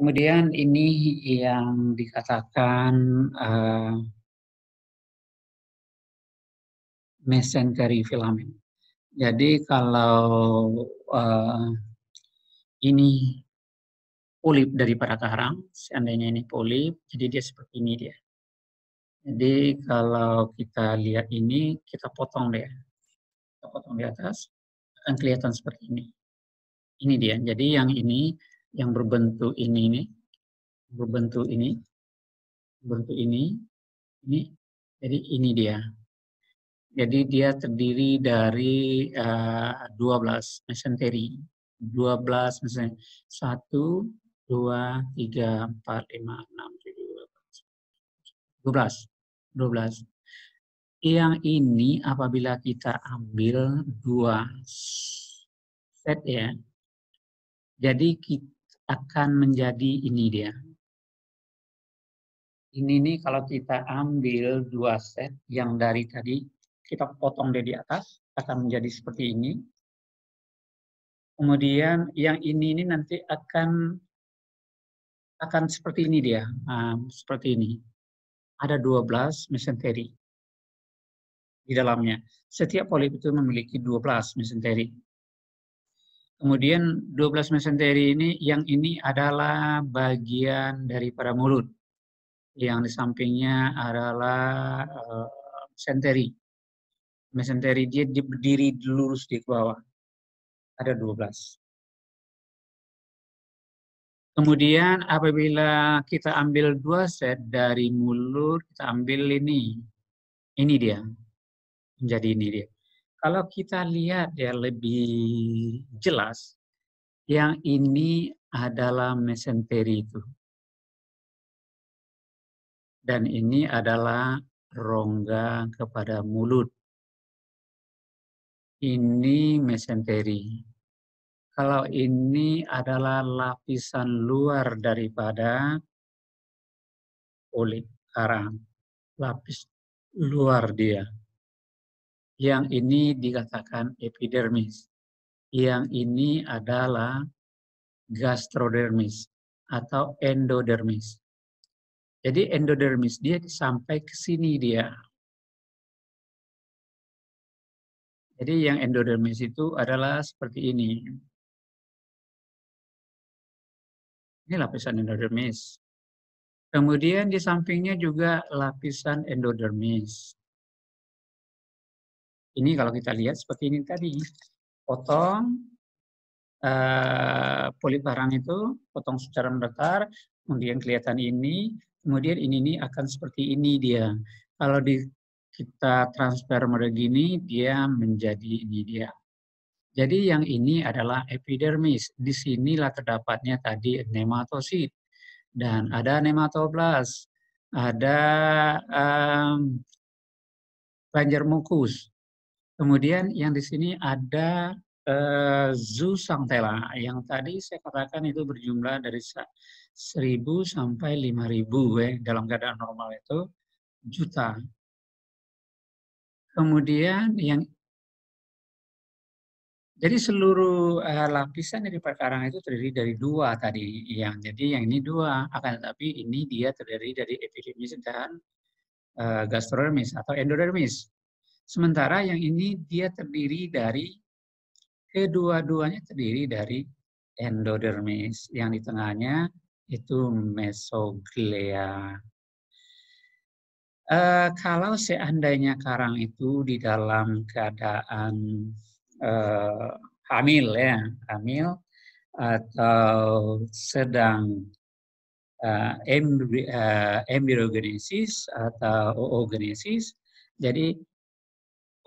Kemudian ini yang dikatakan mesentery filamen. Jadi kalau ini polip daripada karang, seandainya ini polip, jadi dia seperti ini dia. Jadi kalau kita lihat ini, kita potong deh. Kita potong di atas, akan kelihatan seperti ini. Ini dia. Jadi yang ini, yang berbentuk ini, berbentuk ini, jadi ini dia. Jadi dia terdiri dari 12 mesenteri. 12 mesenteri. 1, 2, 3, 4, 5, 6, 7, 12. 12. Yang ini apabila kita ambil 2 set ya, jadi kita akan menjadi ini dia. Ini nih kalau kita ambil 2 set yang dari tadi, kita potong dari atas, akan menjadi seperti ini. Kemudian yang ini nanti akan seperti ini dia, seperti ini. Ada 12 mesenteri di dalamnya. Setiap polip itu memiliki 12 mesenteri. Kemudian 12 mesenteri ini, yang ini adalah bagian daripada mulut. Yang di sampingnya adalah mesenteri. Mesenteri dia berdiri lurus di bawah. Ada 12. Kemudian apabila kita ambil 2 set dari mulut, kita ambil ini. Ini dia. Menjadi ini dia. Kalau kita lihat ya lebih jelas, yang ini adalah mesenteri itu. Dan ini adalah rongga kepada mulut. Ini mesenteri. Kalau ini adalah lapisan luar daripada polip karang. Lapis luar dia. Yang ini dikatakan epidermis. Yang ini adalah gastrodermis atau endodermis. Jadi endodermis dia sampai ke sini dia. Jadi yang endodermis itu adalah seperti ini. Ini lapisan endodermis. Kemudian di sampingnya juga lapisan endodermis. Ini kalau kita lihat seperti ini tadi. Potong polip karang itu, potong secara mendatar, kemudian kelihatan ini, kemudian ini akan seperti ini dia. Kalau kita transfer mode gini, dia menjadi ini dia. Jadi yang ini adalah epidermis. Di sinilah terdapatnya tadi nematosit. Dan ada nematoblas. Ada kelenjar mukus. Kemudian yang di sini ada zooxanthella yang tadi saya katakan itu berjumlah dari 1.000 sampai 5.000 dalam keadaan normal itu juta. Kemudian jadi seluruh lapisan dari karang itu terdiri dari 2 tadi, jadi yang ini 2, akan tetapi ini dia terdiri dari epidermis dan gastrodermis atau endodermis. Sementara yang ini dia terdiri dari kedua-duanya terdiri dari endodermis, yang di tengahnya itu mesoglea. Kalau seandainya karang itu di dalam keadaan hamil ya, hamil atau sedang embryogenesis atau oogenesis, jadi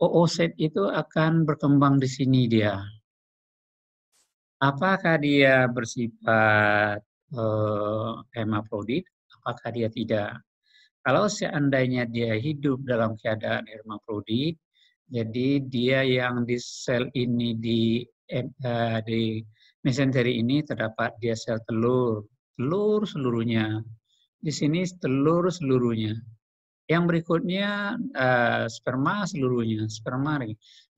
oosit itu akan berkembang di sini dia. Apakah dia bersifat hermafrodit? Apakah dia tidak? Kalau seandainya dia hidup dalam keadaan hermafrodit, jadi dia yang di sel ini di mesenteri ini terdapat dia sel telur seluruhnya. Di sini telur seluruhnya. Yang berikutnya sperma seluruhnya, sperma.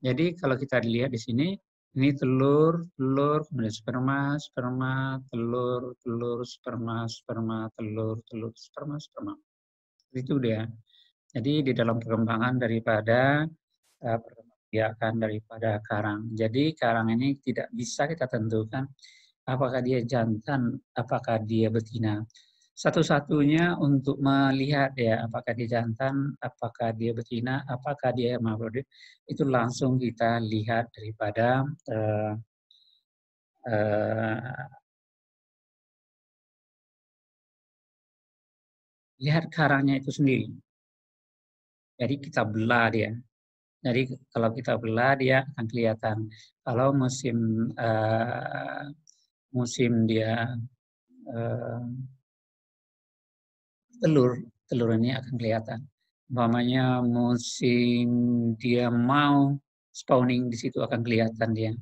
Jadi kalau kita lihat di sini Ini telur, telur, kemudian sperma, sperma, telur, telur, sperma, sperma, telur, telur, sperma, sperma. Itu dia. Jadi di dalam perkembangan daripada perkembangan daripada karang. Jadi karang ini tidak bisa kita tentukan apakah dia jantan, apakah dia betina. Satu-satunya untuk melihat ya apakah dia jantan, apakah dia betina, apakah dia hermafrodit, itu langsung kita lihat daripada lihat karangnya itu sendiri. Jadi kita belah dia. Jadi kalau kita belah dia akan kelihatan. Kalau musim dia telur, telur ini akan kelihatan. Umpamanya musim dia mau spawning di situ akan kelihatan dia.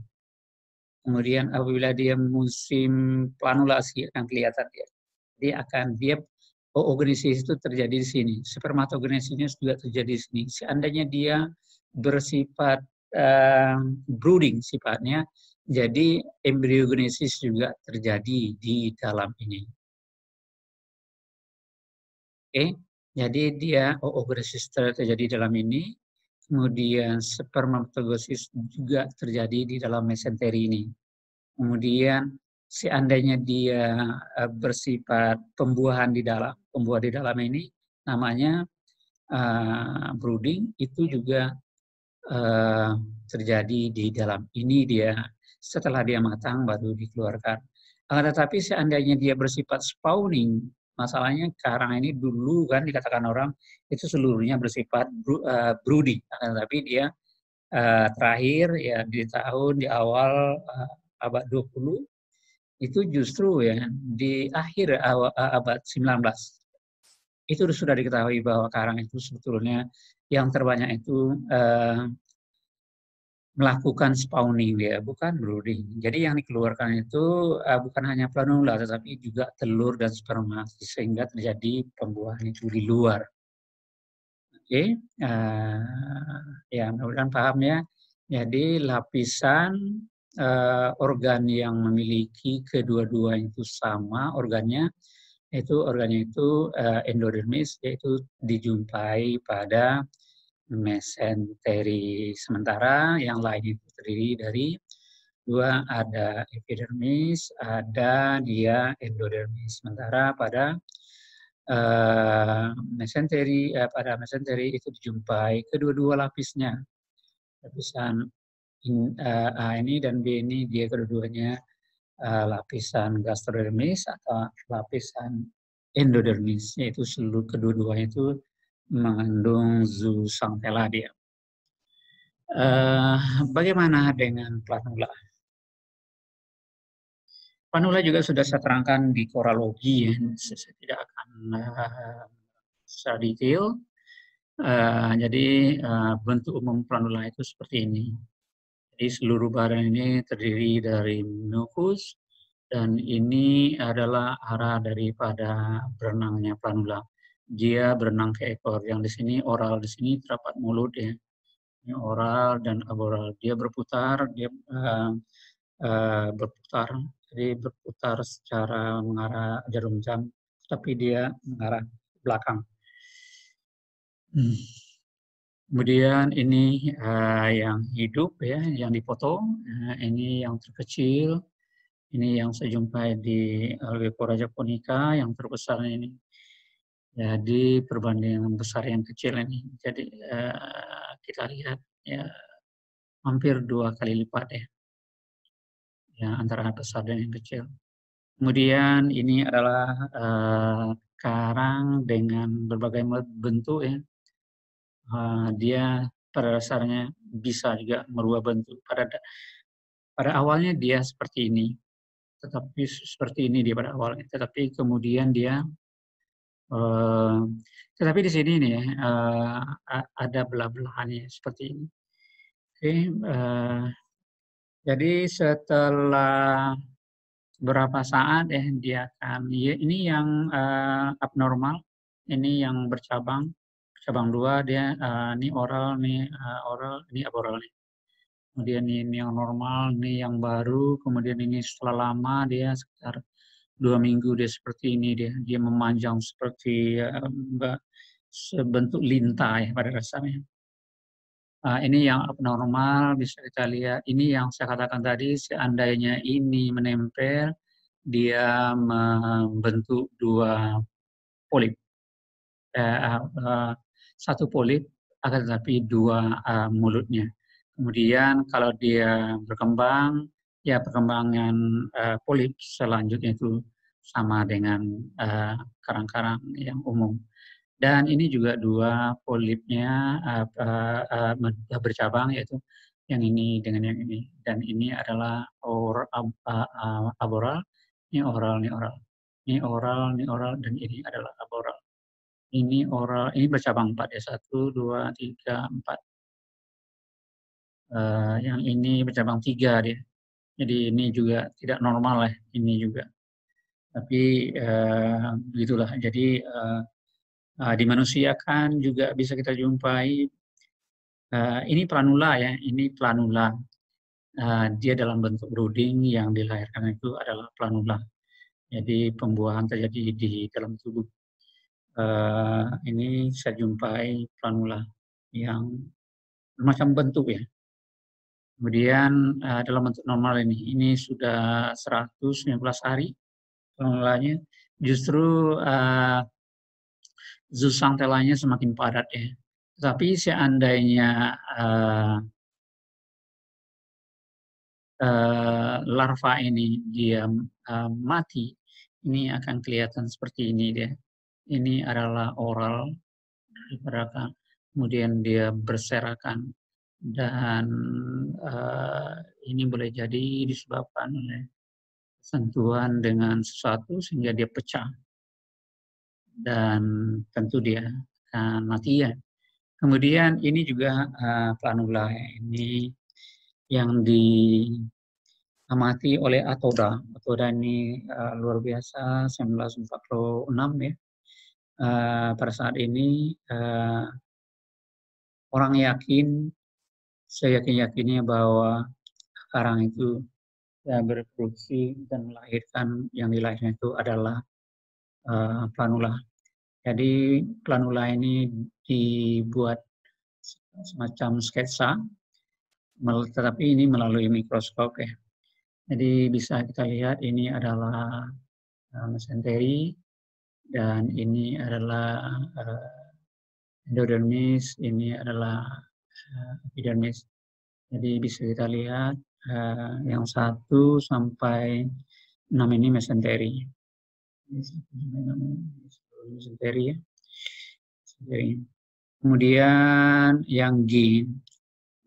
Kemudian apabila dia musim planulasi akan kelihatan dia. Dia oogenesis itu terjadi di sini. Spermatogenesis juga terjadi di sini. Seandainya dia bersifat brooding sifatnya, jadi embryogenesis juga terjadi di dalam ini. Oke, jadi dia oogenesis terjadi dalam ini, kemudian spermatogenesis juga terjadi di dalam mesenteri ini. Kemudian seandainya dia bersifat pembuahan di dalam ini namanya brooding, itu juga terjadi di dalam ini dia. Setelah dia matang baru dikeluarkan. Tetapi seandainya dia bersifat spawning, masalahnya karang ini dulu kan dikatakan orang itu seluruhnya bersifat brooding. Tetapi dia terakhir ya di awal abad 20 itu justru ya di akhir abad 19 itu sudah diketahui bahwa karang itu sebetulnya yang terbanyak itu melakukan spawning dia, bukan brooding. Jadi yang dikeluarkan itu bukan hanya planula, tetapi juga telur dan sperma, sehingga terjadi pembuahan itu di luar. Oke, ya mudah-mudahan paham ya. Jadi lapisan organ yang memiliki kedua-dua itu sama organnya itu endodermis, yaitu dijumpai pada mesenteri. Sementara yang lain itu terdiri dari dua, ada epidermis, ada dia endodermis. Sementara pada pada mesenteri itu dijumpai kedua-dua lapisnya. Lapisan A ini dan B ini dia kedua-duanya lapisan gastrodermis atau lapisan endodermis, yaitu seluruh kedua-duanya itu mengandung zooxanthella dia. Bagaimana dengan planula? Planula juga sudah saya terangkan di koralogi, ya. Saya tidak akan secara detail. Jadi bentuk umum planula itu seperti ini. Jadi seluruh badan ini terdiri dari mukus, dan ini adalah arah daripada berenangnya planula. Dia berenang ke ekor. Yang di sini oral, di sini terdapat mulut ya. Ini oral dan aboral. Dia berputar, berputar. Jadi berputar secara mengarah jarum jam, tapi dia mengarah ke belakang. Kemudian ini yang hidup ya, yang dipotong. Ini yang terkecil. Ini yang saya jumpai di Alvipora japonica, yang terbesar ini. Jadi perbandingan besar yang kecil ini. Jadi kita lihat ya hampir 2 kali lipat ya. Ya antara besar dan yang kecil. Kemudian ini adalah karang dengan berbagai bentuk ya. Dia pada dasarnya bisa juga merubah bentuk. Pada awalnya dia seperti ini, dia pada awalnya. Tetapi kemudian dia, tetapi di sini nih ya ada belah-belahannya seperti ini. Oke, jadi setelah berapa saat ya dia akan, ini yang abnormal, ini yang bercabang 2 dia, ini oral, ini aboral nih. kemudian ini yang normal, ini yang baru, kemudian ini setelah lama dia sekitar 2 minggu dia seperti ini, dia memanjang seperti sebentuk lintah ya pada dasarnya. Ini yang abnormal bisa kita lihat. Ini yang saya katakan tadi, seandainya ini menempel, dia membentuk 2 polip. Satu polip, akan tetapi 2 mulutnya. Kemudian kalau dia berkembang, ya perkembangan polip selanjutnya itu sama dengan karang-karang yang umum. Dan ini juga 2 polipnya bercabang, yaitu yang ini dengan yang ini. Dan ini adalah aboral, ini oral, ini oral. Ini oral, ini oral, dan ini adalah aboral. Ini oral, ini bercabang 4 ya, 1, 2, 3, 4. Yang ini bercabang 3 dia. Jadi ini juga tidak normal lah, ini juga. Tapi begitulah. Jadi di manusia kan juga bisa kita jumpai. Ini planula ya, ini planula. Dia dalam bentuk brooding, yang dilahirkan itu adalah planula. Jadi pembuahan terjadi di dalam tubuh. Ini saya jumpai planula yang bermacam bentuk ya. Kemudian dalam bentuk normal ini sudah 119 hari planulanya. Justru zooxanthellanya semakin padat ya. Tapi seandainya larva ini dia mati, ini akan kelihatan seperti ini dia. Ini adalah oral, kemudian dia berserakan, dan ini boleh jadi disebabkan oleh sentuhan dengan sesuatu sehingga dia pecah, dan tentu dia akan mati ya. Kemudian ini juga planula, ini yang diamati oleh Atoda. Atoda ini luar biasa, 1946 ya. Pada saat ini orang yakin, saya yakinnya bahwa karang itu bereproduksi dan melahirkan, yang dilahirkan itu adalah planula. Jadi planula ini dibuat semacam sketsa, tetapi ini melalui mikroskop ya. Jadi bisa kita lihat ini adalah mesenteri, dan ini adalah endodermis, ini adalah epidermis. Jadi bisa kita lihat yang 1 sampai 6 ini mesenteri. Mesenteri ya. Kemudian yang G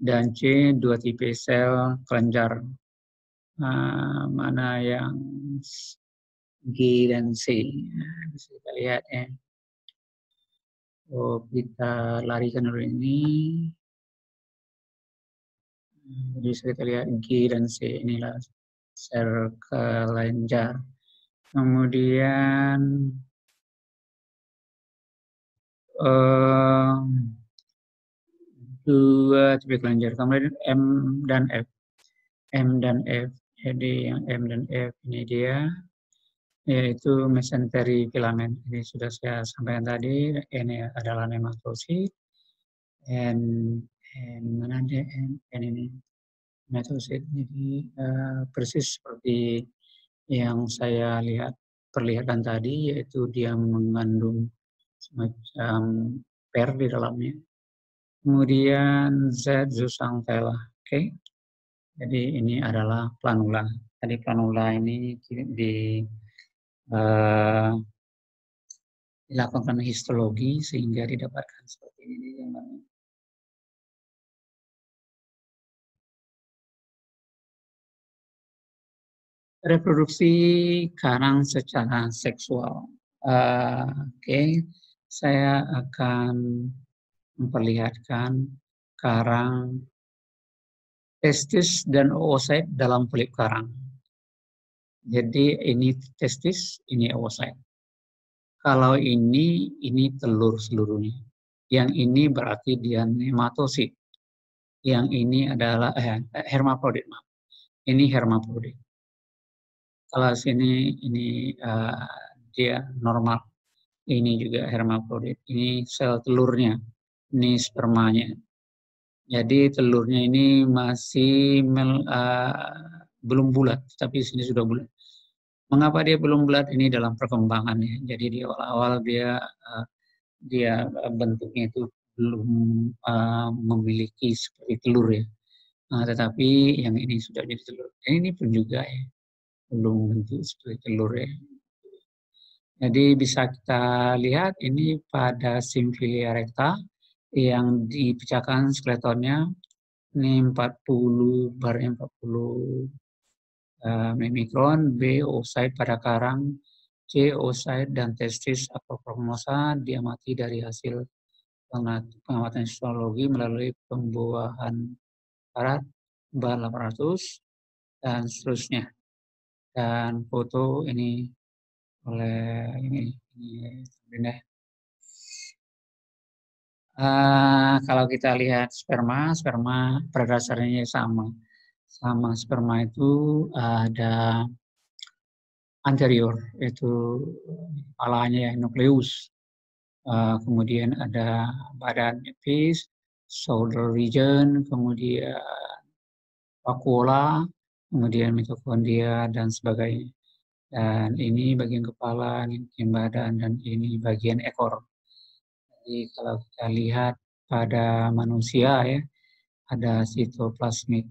dan C 2 tipe sel kelenjar. Mana yang G dan C? Bisa kita lihat ya. Kita larikan dulu ini. Jadi bisa kita lihat G dan C, inilah sel kelenjar. Kemudian dua tipe kelenjar. Kemudian M dan F. M dan F. Jadi yang M dan F ini dia, yaitu mesenteri filamen. Ini sudah saya sampaikan tadi. Ini adalah nematosid. Mana dia N ini? Nematosid. Jadi persis seperti yang saya perlihatkan tadi, yaitu dia mengandung semacam per di dalamnya. Kemudian Z zooxanthella. Oke. Jadi ini adalah planula. Tadi planula ini dilakukan histologi sehingga didapatkan seperti ini gambarnya. Reproduksi karang secara seksual. Oke. Saya akan memperlihatkan karang, testis dan oosit dalam polip karang. Jadi ini testis, ini oosit. Kalau ini telur seluruhnya. Yang ini berarti dia nematosid. Yang ini adalah hermafrodit, maaf. Ini hermafrodit. Kalau sini ini dia normal. Ini juga hermafrodit. Ini sel telurnya. Ini spermanya. Jadi telurnya ini masih belum bulat, tapi sini sudah bulat. Mengapa dia belum bulat? Ini dalam perkembangannya. Jadi di awal-awal dia bentuknya itu belum memiliki seperti telur ya. Tetapi yang ini sudah jadi telur. Ini pun juga ya, belum bentuk seperti telur ya. Jadi bisa kita lihat ini pada Symphylia recta yang dipecahkan skeletonnya ini 40 barnya 40 mikron, B oocyte pada karang, C oocyte dan testis acrochromosa dia mati dari hasil pengamatan histologi melalui pembuahan barat bar 800 dan seterusnya. Dan foto ini oleh ini kalau kita lihat sperma pada dasarnya sama sperma itu ada anterior, yaitu kepalanya yang nukleus, kemudian ada badan face, shoulder region, kemudian vakuola, kemudian mitokondria dan sebagainya. Dan ini bagian kepala, ini bagian badan, dan ini bagian ekor. Jadi kalau kita lihat pada manusia ya, ada cytoplasmic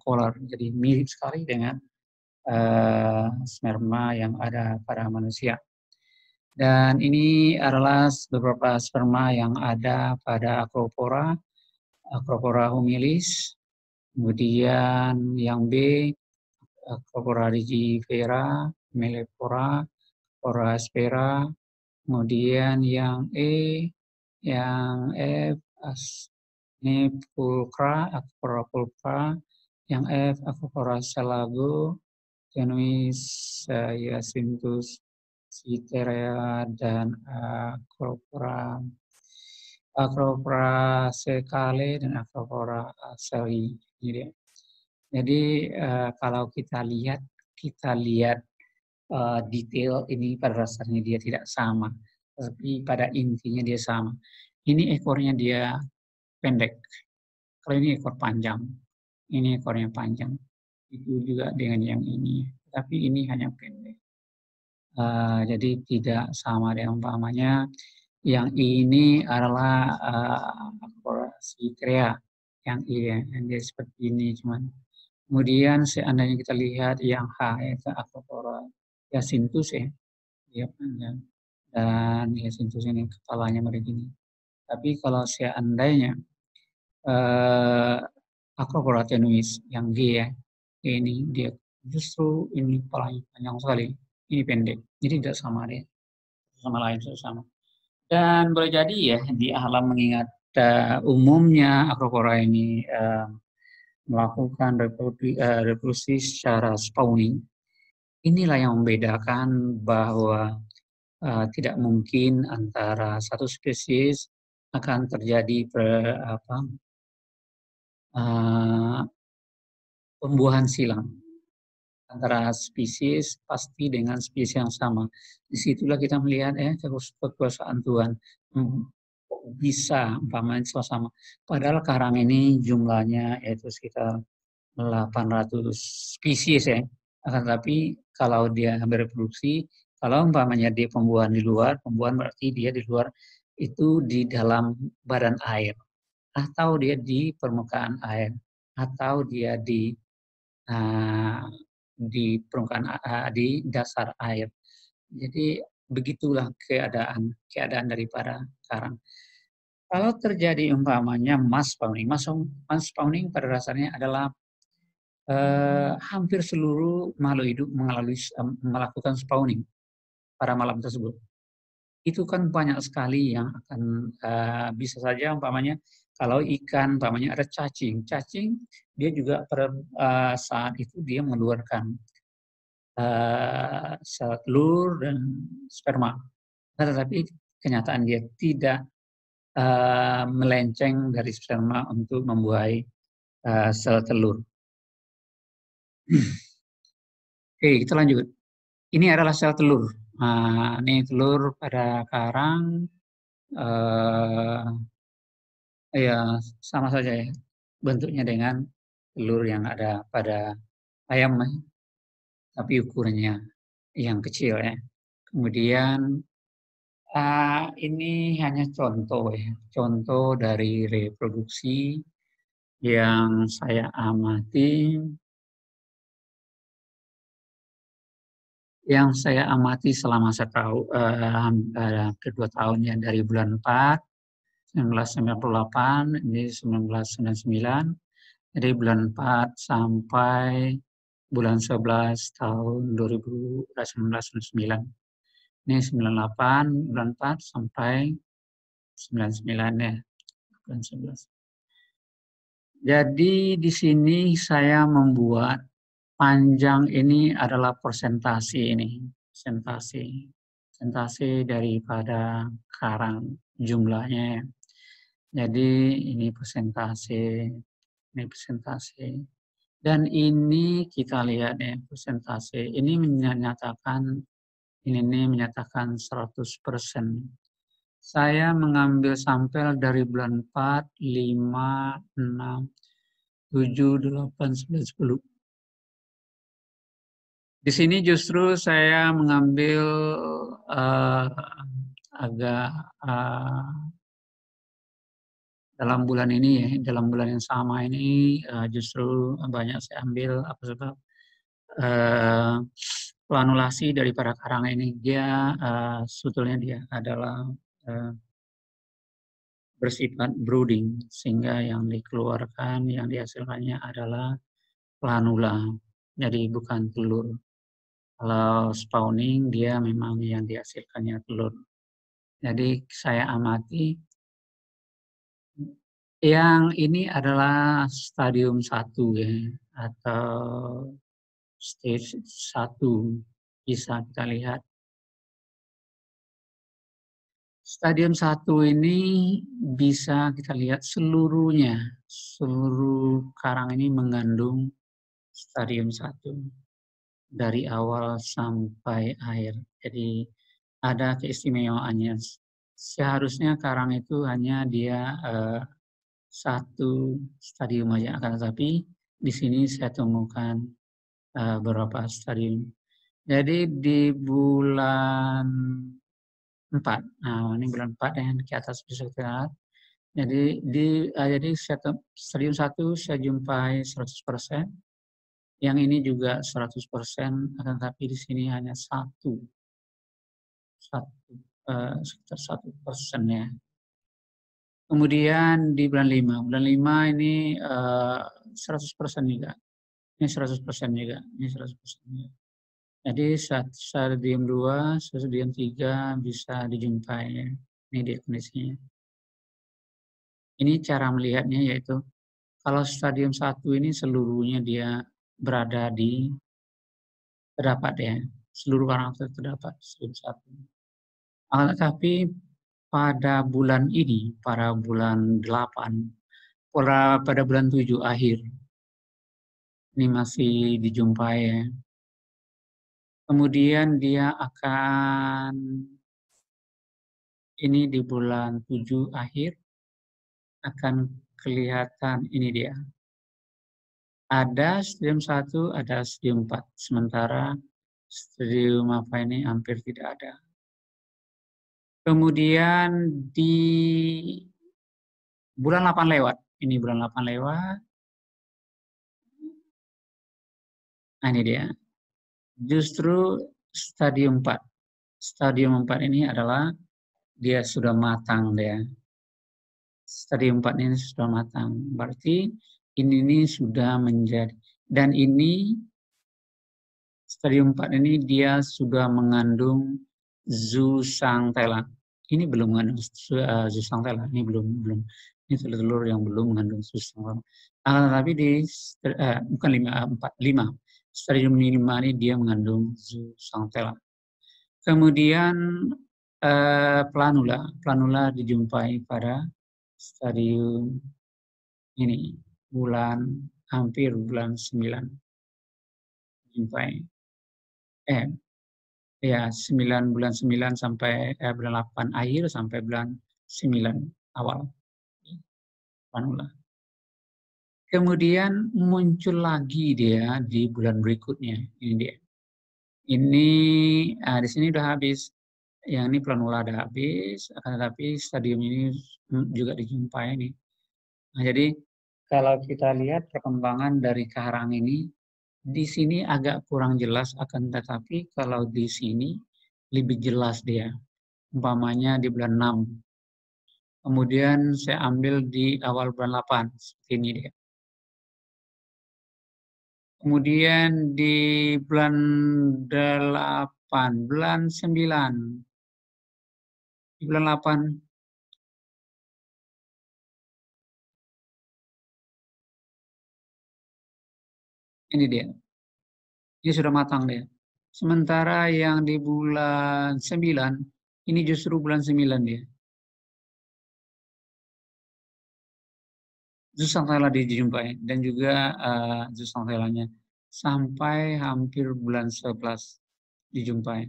collar, jadi mirip sekali dengan sperma yang ada pada manusia. Dan ini adalah beberapa sperma yang ada pada Acropora humilis, kemudian yang B, Acropora rigifera, Melepora, Acropora aspera, kemudian yang E, yang F, ini pulcra, Acropora pulcra, yang F, Acropora selago, tenuis, Hyacinthus, Citerea, dan Acropora secale dan Acropora aceli. Jadi kalau kita lihat detail ini pada dasarnya dia tidak sama, tapi pada intinya dia sama. Ini ekornya dia pendek, kalau ini ekor panjang, ini ekornya panjang. Itu juga dengan yang ini, tapi ini hanya pendek. Jadi tidak sama dengan umpamanya yang ini adalah Acropora citrea, yang dia seperti ini cuman. Kemudian seandainya kita lihat yang H yaitu Acropora hyacinthus ya, dia panjang dan hyacinthus ini kepalanya begini. Tapi kalau seandainya Acropora tenuis yang G ya, ini dia justru ini kepalanya panjang sekali, ini pendek, jadi tidak sama dia sama lain sama. Dan boleh jadi ya di alam mengingat umumnya Acropora ini melakukan reproduksi secara spawning. Inilah yang membedakan bahwa tidak mungkin antara satu spesies akan terjadi pembuahan silang antara spesies pasti dengan spesies yang sama. Disitulah kita melihat kekuasaan Tuhan bisa umpamanya sama. Padahal karang ini jumlahnya yaitu sekitar 800 spesies ya. Akan tetapi kalau dia bereproduksi, kalau umpamanya dia pembuahan di luar, pembuahan berarti dia di luar itu di dalam badan air, atau dia di permukaan air, atau dia di permukaan di dasar air. Jadi begitulah keadaan daripada karang. Kalau terjadi umpamanya mass spawning pada dasarnya adalah hampir seluruh makhluk hidup melakukan spawning pada malam tersebut. Itu kan banyak sekali yang akan bisa saja umpamanya kalau ikan umpamanya ada cacing dia juga pada saat itu dia mengeluarkan sel telur dan sperma. Tetapi kenyataan dia tidak melenceng dari sperma untuk membuahi sel telur. Oke, kita lanjut. Ini adalah sel telur. Nah, ini telur pada karang. Ya, sama saja ya. Bentuknya dengan telur yang ada pada ayam, tapi ukurannya yang kecil ya. Kemudian ini hanya contoh ya, contoh dari reproduksi yang saya amati selama kedua tahunnya dari bulan 4 1998 ini 1999, jadi bulan 4 sampai bulan 11 tahun 1999. Ini 98 bulan 4 sampai 99 ya, bulan 11. Jadi di sini saya membuat panjang ini adalah persentase ini, persentase daripada karang jumlahnya. Jadi ini persentase, dan ini kita lihat ya persentase ini menyatakan 100%. Saya mengambil sampel dari bulan 4, 5, 6, 7, 8, 9, 10. Di sini justru saya mengambil agak dalam bulan ini ya, dalam bulan yang sama ini justru banyak saya ambil apa sebab planulasi daripada karang ini dia sebetulnya dia adalah bersifat brooding, sehingga yang dikeluarkan, yang dihasilkannya adalah planula, jadi bukan telur. Kalau spawning dia memang yang dihasilkannya telur. Jadi saya amati yang ini adalah stadium 1 ya, atau stage 1 bisa kita lihat. Stadium 1 ini bisa kita lihat seluruhnya, seluruh karang ini mengandung stadium 1 dari awal sampai akhir. Jadi ada keistimewaannya. Seharusnya karang itu hanya dia satu stadium aja, akan tetapi di sini saya temukan beberapa stadium. Jadi di bulan 4, nah ini bulan 4 yang di atas bisa kita lihat. Jadi stadium 1 saya jumpai 100%. Yang ini juga 100%, akan tetapi di sini hanya sekitar 1% ya. Kemudian di bulan 5 ini 100% juga. Ini 100% juga. Ini 100% juga. Jadi stadium 2, stadium 3 bisa dijumpai ya. Ini dia kondisinya. Ini cara melihatnya yaitu kalau stadium 1 ini seluruhnya dia berada di terdapat ya. Seluruh karakter terdapat stadium 1. Tapi pada bulan ini, pada bulan 8, pada bulan 7 akhir, ini masih dijumpai ya. Kemudian dia akan, ini di bulan 7 akhir, akan kelihatan ini dia. Ada stadium 1, ada stadium 4. Sementara stadium apa ini hampir tidak ada. Kemudian di bulan 8 lewat. Ini bulan 8 lewat. Nah ini dia. Justru stadium 4. Stadium 4 ini adalah dia sudah matang dia. Stadium 4 ini sudah matang. Berarti ini sudah menjadi, dan ini stadium 4 ini dia sudah mengandung zooxanthella. Ini belum mengandung zooxanthella, ini belum. Ini telur-telur yang belum mengandung zooxanthella. Tapi bukan 5. Stadium 5 ini dia mengandung zooxanthella. Kemudian planula dijumpai pada stadium ini. hampir bulan 9 jumpai. Ya, 9 bulan 9 sampai bulan 8 akhir sampai bulan 9 awal. Subhanallah. Kemudian muncul lagi dia di bulan berikutnya. Ini dia. Ini di sini udah habis. Yang ini planula udah habis, tetapi stadium ini juga dijumpai nih. Nah, jadi kalau kita lihat perkembangan dari karang ini, di sini agak kurang jelas, akan tetapi kalau di sini lebih jelas dia. Umpamanya di bulan 6. Kemudian saya ambil di awal bulan 8, seperti ini dia. Kemudian di bulan 8, bulan 9. Di bulan 8. Ini dia. Ini sudah matang dia. Sementara yang di bulan 9, ini justru bulan 9 dia. Zooxanthella dijumpai dan juga Zooxanthellanya sampai hampir bulan 11 dijumpai.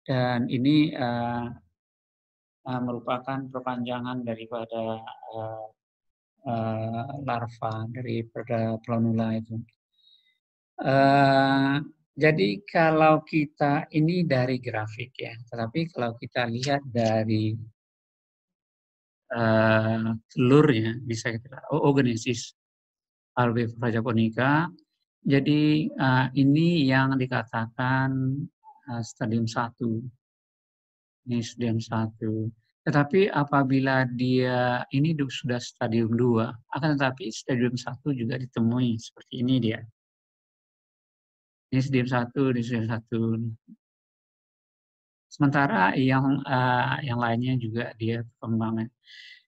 Dan ini merupakan perpanjangan daripada larva daripada planula itu. Jadi kalau kita ini dari grafik ya, tetapi kalau kita lihat dari telurnya bisa kita oogenesis Albifera japonica. Jadi ini yang dikatakan stadium 1. Ini stadium 1. Tetapi apabila dia ini sudah stadium 2, akan tetapi stadium 1 juga ditemui seperti ini dia. Ini stadium 1, ini stadium 1. Sementara yang lainnya juga dia perkembangan.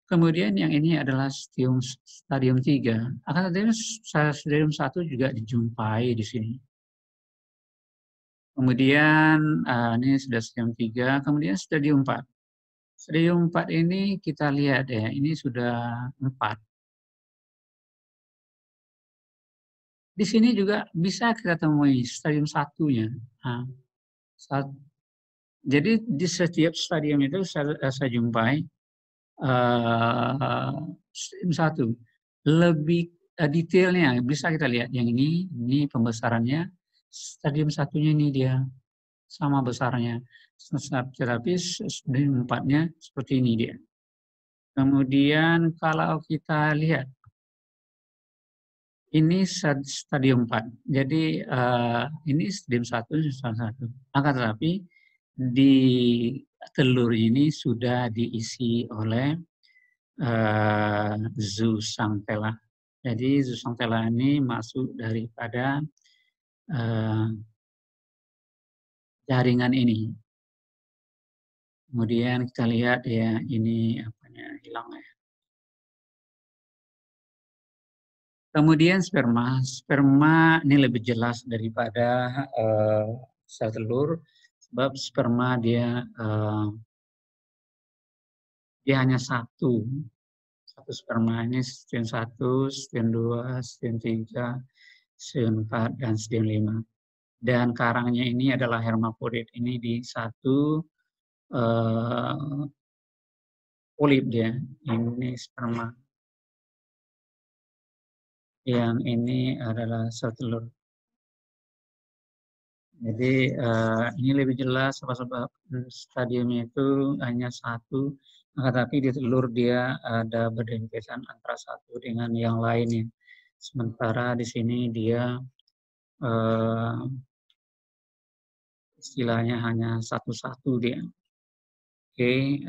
Kemudian yang ini adalah stadium 3. Akan tetapi stadium 1 juga dijumpai di sini. Kemudian ini sudah stadium 3, kemudian stadium 4. Stadium 4 ini kita lihat ya, ini sudah 4. Di sini juga bisa kita temui stadium 1-nya. Nah, jadi di setiap stadium itu saya jumpai stadium 1. Lebih detailnya bisa kita lihat yang ini pembesarannya. Stadium 1-nya ini dia sama besarnya. Tetapi stadium 4-nya seperti ini dia. Kemudian kalau kita lihat ini stadium 4. Jadi ini stadium 1. Akan tetapi di telur ini sudah diisi oleh Zooxanthella. Jadi Zooxanthella ini masuk daripada jaringan ini. Kemudian kita lihat ya, ini apanya hilang ya. Kemudian sperma ini lebih jelas daripada sel telur, sebab sperma dia hanya satu sperma. Ini stadium 1, stadium 2, stadium 3, stadium 4, dan stadium 5. Dan karangnya ini adalah hermafrodit. Ini di satu polip dia. Ini sperma. Yang ini adalah sel telur. Jadi ini lebih jelas sebab stadiumnya itu hanya satu, tetapi di telur dia ada berdempetan antara satu dengan yang lainnya. Sementara di sini dia istilahnya hanya satu-satu dia. Oke.